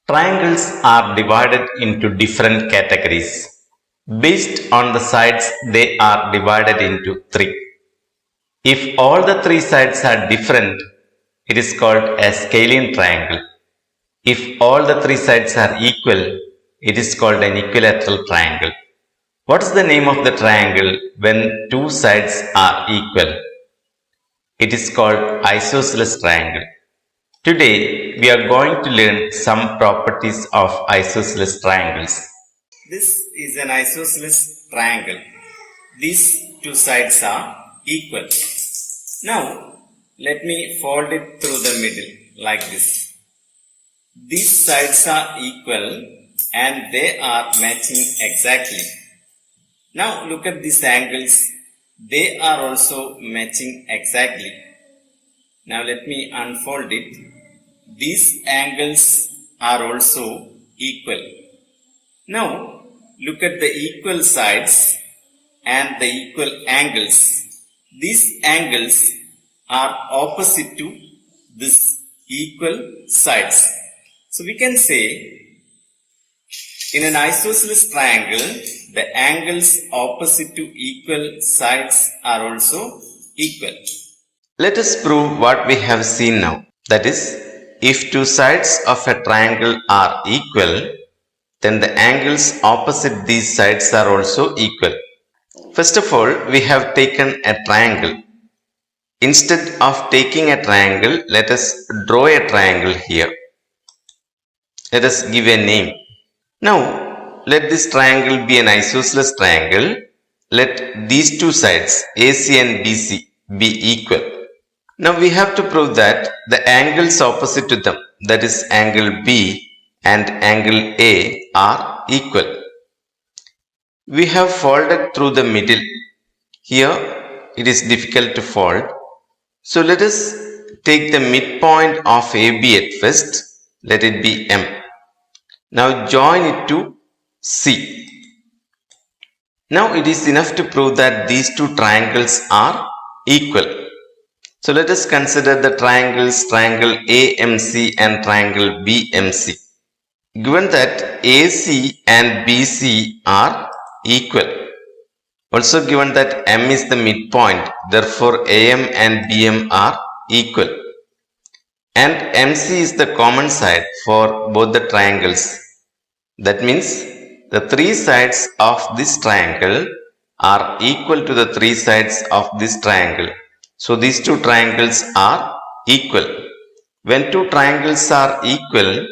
Triangles are divided into different categories. Based on the sides, they are divided into three. If all the three sides are different, it is called a scalene triangle. If all the three sides are equal, it is called an equilateral triangle. What is the name of the triangle when two sides are equal? It is called isosceles triangle. Today, we are going to learn some properties of isosceles triangles. This is an isosceles triangle. These two sides are equal. Now, let me fold it through the middle like this. These sides are equal and they are matching exactly. Now, look at these angles. They are also matching exactly. Now, let me unfold it. These angles are also equal. Now, look at the equal sides and the equal angles. These angles are opposite to this equal sides. So, we can say in an isosceles triangle, the angles opposite to equal sides are also equal. Let us prove what we have seen now. That is, if two sides of a triangle are equal, then the angles opposite these sides are also equal. First of all, we have taken a triangle. Instead of taking a triangle, let us draw a triangle here. Let us give a name. Now, let this triangle be an isosceles triangle. Let these two sides, AC and BC, be equal. Now we have to prove that the angles opposite to them, that is angle B and angle A, are equal. We have folded through the middle. Here it is difficult to fold. So let us take the midpoint of AB at first. Let it be M. Now join it to C. Now it is enough to prove that these two triangles are equal. So let us consider the triangles triangle AMC and triangle BMC. Given that AC and BC are equal, also given that M is the midpoint, therefore AM and BM are equal, and MC is the common side for both the triangles. That means the three sides of this triangle are equal to the three sides of this triangle. So these two triangles are equal. When two triangles are equal,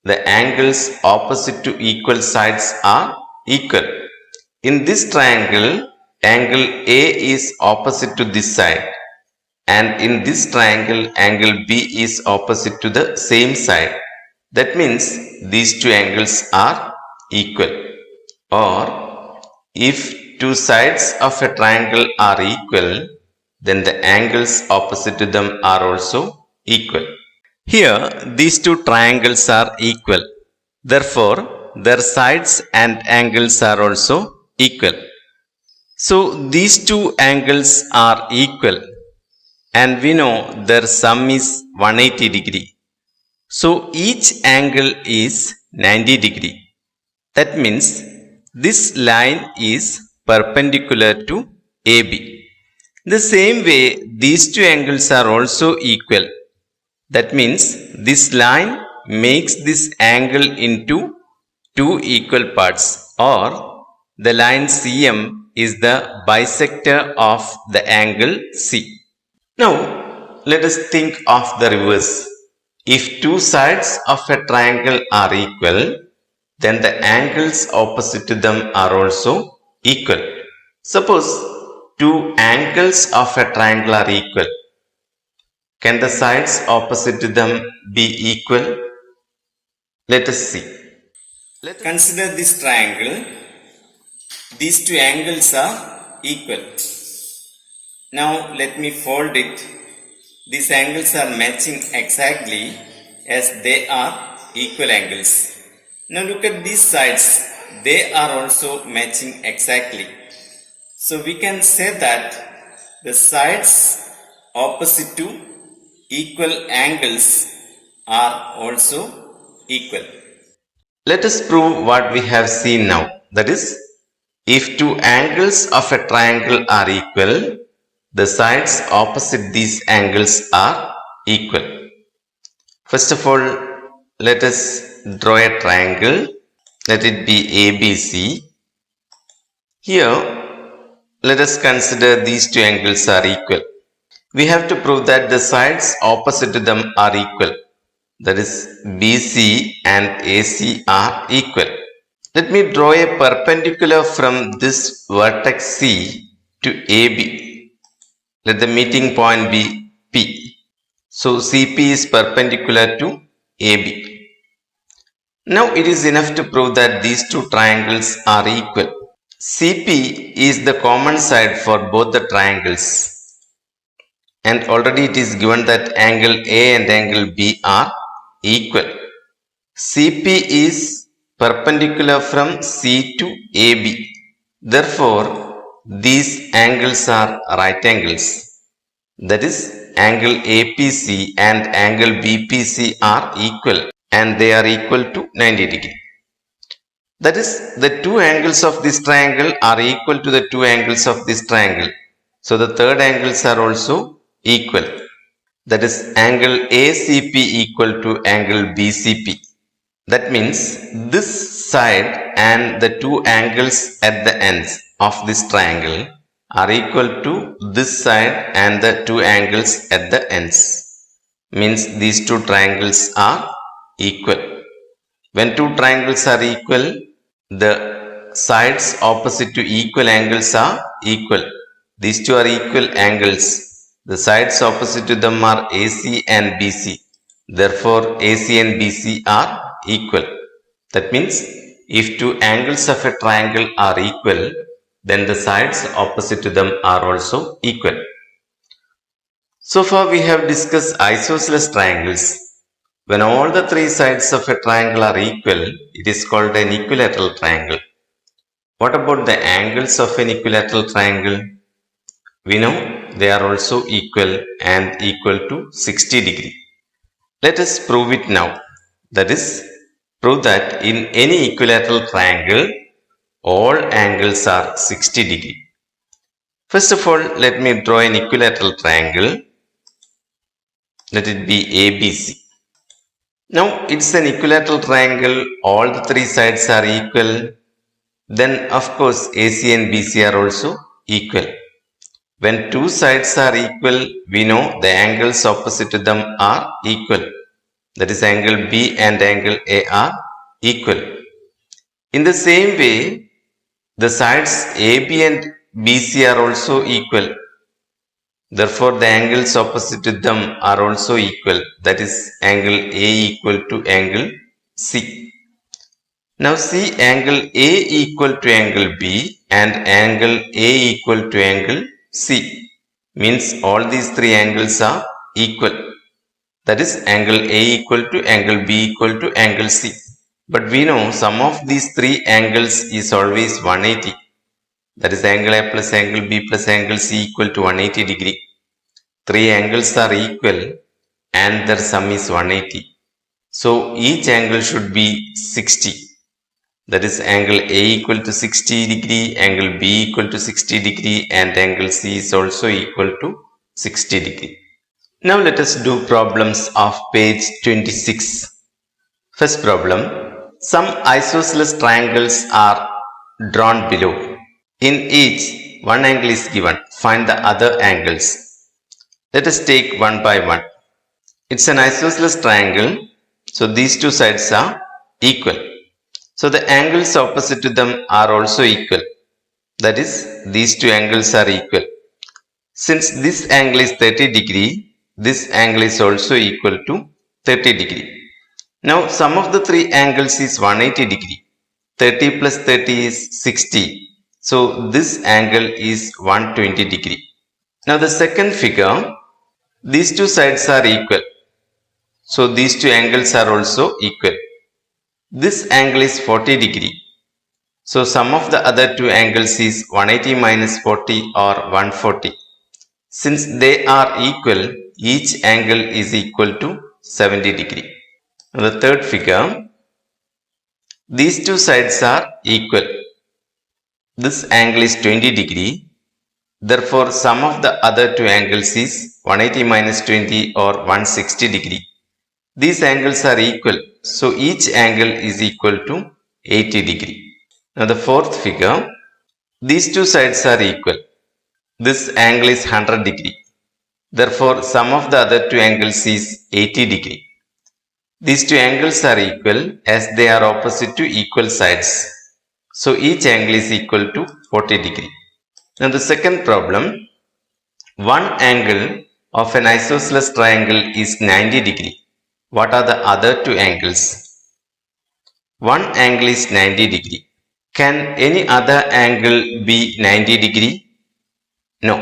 the angles opposite to equal sides are equal. In this triangle, angle A is opposite to this side, and in this triangle, angle B is opposite to the same side. That means these two angles are equal. Or if two sides of a triangle are equal, then the angles opposite to them are also equal. Here, these two triangles are equal. Therefore, their sides and angles are also equal. So, these two angles are equal, and we know their sum is 180 degree. So, each angle is 90 degree. That means this line is perpendicular to AB. The same way, these two angles are also equal. That means this line makes this angle into two equal parts, or the line CM is the bisector of the angle C. Now, let us think of the reverse. If two sides of a triangle are equal, then the angles opposite to them are also equal. Suppose two angles of a triangle are equal. Can the sides opposite to them be equal? Let us see. Consider this triangle. These two angles are equal. Now let me fold it. These angles are matching exactly as they are equal angles. Now look at these sides. They are also matching exactly. So we can say that the sides opposite to equal angles are also equal. Let us prove what we have seen now. That is, if two angles of a triangle are equal, the sides opposite these angles are equal. First of all, let us draw a triangle. Let it be ABC. Here, let us consider these two angles are equal. We have to prove that the sides opposite to them are equal. That is, BC and AC are equal. Let me draw a perpendicular from this vertex C to AB. Let the meeting point be P. So CP is perpendicular to AB. Now it is enough to prove that these two triangles are equal. CP is the common side for both the triangles. And already it is given that angle A and angle B are equal. CP is perpendicular from C to AB. Therefore, these angles are right angles. That is, angle APC and angle BPC are equal and they are equal to 90 degree. That is, the two angles of this triangle are equal to the two angles of this triangle. So, the third angles are also equal. That is, angle ACP equal to angle BCP. That means this side and the two angles at the ends of this triangle are equal to this side and the two angles at the ends. Means these two triangles are equal. When two triangles are equal, the sides opposite to equal angles are equal. These two are equal angles. The sides opposite to them are AC and BC. Therefore, AC and BC are equal. That means if two angles of a triangle are equal, then the sides opposite to them are also equal. So far we have discussed isosceles triangles. When all the three sides of a triangle are equal, it is called an equilateral triangle. What about the angles of an equilateral triangle? We know they are also equal and equal to 60 degree. Let us prove it now. That is, prove that in any equilateral triangle, all angles are 60 degree. First of all, let me draw an equilateral triangle. Let it be ABC. Now, it's an equilateral triangle. All the three sides are equal. Then, of course, AC and BC are also equal. When two sides are equal, we know the angles opposite to them are equal. That is, angle B and angle A are equal. In the same way, the sides AB and BC are also equal. Therefore, the angles opposite to them are also equal. That is, angle A equal to angle C. Now, see angle A equal to angle B and angle A equal to angle C. Means all these three angles are equal. That is, angle A equal to angle B equal to angle C. But we know sum of these three angles is always 180. That is, angle A plus angle B plus angle C equal to 180 degree. Three angles are equal and their sum is 180. So, each angle should be 60. That is, angle A equal to 60 degree, angle B equal to 60 degree and angle C is also equal to 60 degree. Now let us do problems of page 26. First problem. Some isosceles triangles are drawn below. In each, one angle is given. Find the other angles. Let us take one by one. It's an isosceles triangle. So these two sides are equal. So the angles opposite to them are also equal. That is, these two angles are equal. Since this angle is 30 degree, this angle is also equal to 30 degree. Now sum of the three angles is 180 degree. 30 plus 30 is 60. So this angle is 120 degree. Now the second figure, these two sides are equal. So these two angles are also equal. This angle is 40 degree. So sum of the other two angles is 180 minus 40 or 140. Since they are equal, each angle is equal to 70 degree. Now the third figure, These two sides are equal. This angle is 20 degree. Therefore, sum of the other two angles is 180 minus 20 or 160 degree. These angles are equal. So, each angle is equal to 80 degree. Now, the fourth figure, these two sides are equal. This angle is 100 degree. Therefore, sum of the other two angles is 80 degree. These two angles are equal as they are opposite to equal sides. So, each angle is equal to 40 degree. Now, the second problem, one angle of an isosceles triangle is 90 degree. What are the other two angles? One angle is 90 degree. Can any other angle be 90 degree? No.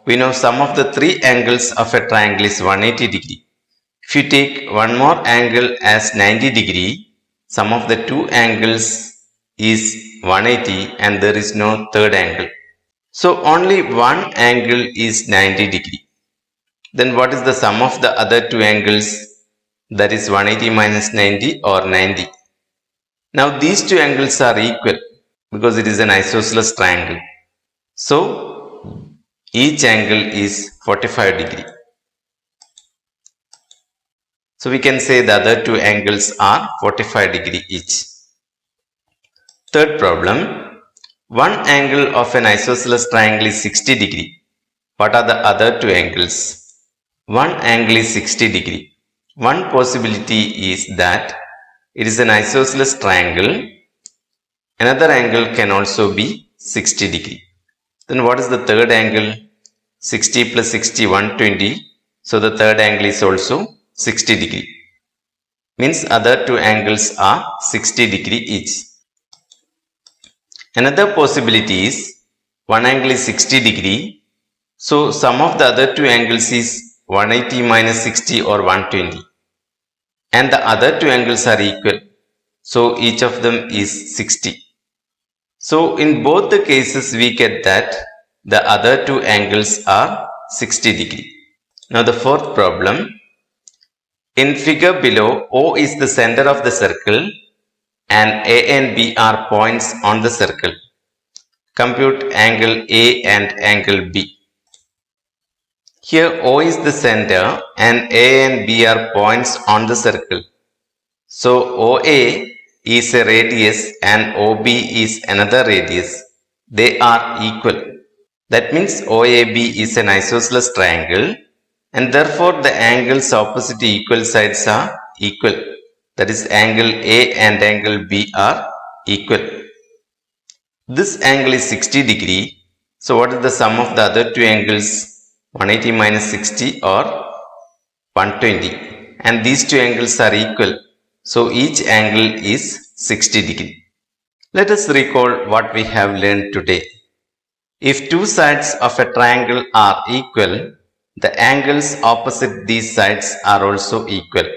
We know sum of the three angles of a triangle is 180 degree. If you take one more angle as 90 degree, sum of the two angles is 180 and there is no third angle. So only one angle is 90 degree. Then what is the sum of the other two angles? That is 180 minus 90 or 90. Now these two angles are equal because it is an isosceles triangle. So each angle is 45 degree. So we can say the other two angles are 45 degree each. Third problem, one angle of an isosceles triangle is 60 degree. What are the other two angles? One angle is 60 degree. One possibility is that it is an isosceles triangle. Another angle can also be 60 degree. Then what is the third angle? 60 plus 60, 120. So the third angle is also 60 degree. Means other two angles are 60 degree each. Another possibility is one angle is 60 degree. So sum of the other two angles is 180 minus 60 or 120. And the other two angles are equal. So each of them is 60. So in both the cases we get that the other two angles are 60 degree. Now the fourth problem. In figure below, O is the center of the circle and A and B are points on the circle. Compute angle A and angle B. Here O is the center and A and B are points on the circle. So OA is a radius and OB is another radius. They are equal. That means OAB is an isosceles triangle and therefore the angles opposite to equal sides are equal. That is angle A and angle B are equal. This angle is 60 degree. So what is the sum of the other two angles? 180 minus 60 or 120. And these two angles are equal. So each angle is 60 degree. Let us recall what we have learned today. If two sides of a triangle are equal, the angles opposite these sides are also equal.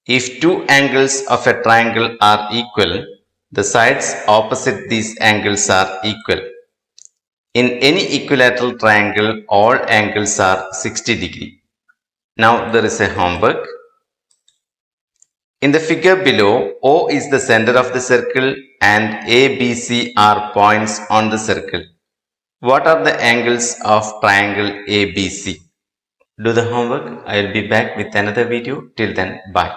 If two angles of a triangle are equal, the sides opposite these angles are equal. In any equilateral triangle, all angles are 60 degree. Now there is a homework. In the figure below, O is the center of the circle and A, B, C are points on the circle. What are the angles of triangle ABC? Do the homework. I will be back with another video. Till then, bye.